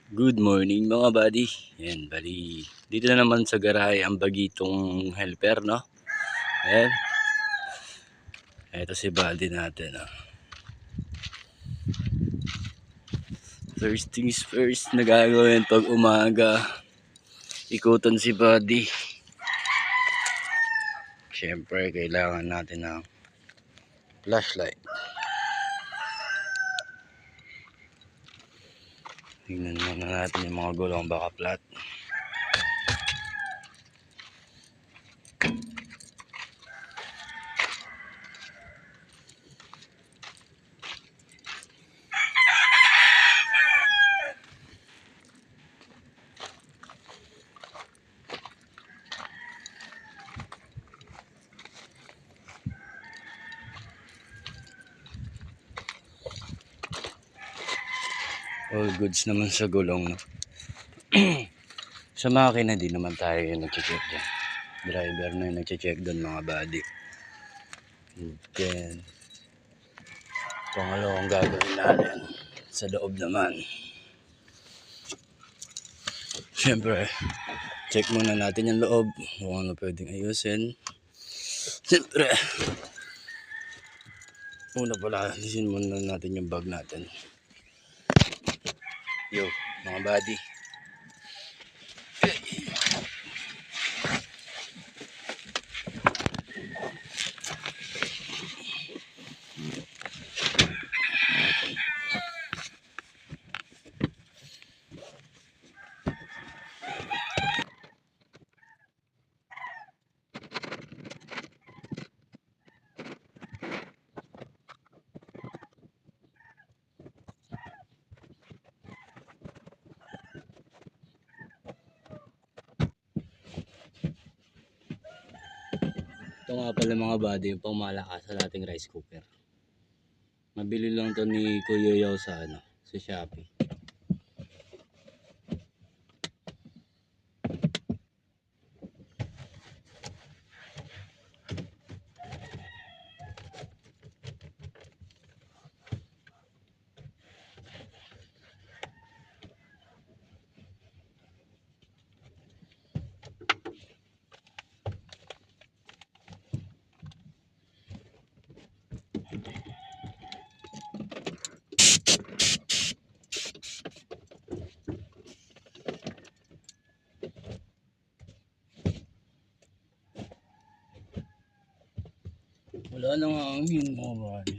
Good morning mga buddy. Yan, bali. Dito na naman sa garahe ang bagitong helper, no? Ayan. Ito si buddy natin, no? First things first na gagawin pag umaga. Ikutan si buddy. Siyempre, kailangan natin ng flashlight. Tingnan muna natin yung mga gulong baka flat. All goods naman sa gulong, no? Sa makina din naman tayo yung nag-check dyan. Driver na yung nag-check doon mga buddy. And then pangalawang gagawin natin sa loob naman. Siyempre, check muna natin yung loob kung ano pwedeng ayusin. Siyempre, una pala, alisin muna natin yung bag natin. Yo, mga buddy. Ito nga pala mga buddy, yung pangmalakas sa ating rice cooker. Mabili lang to ni Kuya Yaw sa Shopee. Wala nang hangin mga buddy.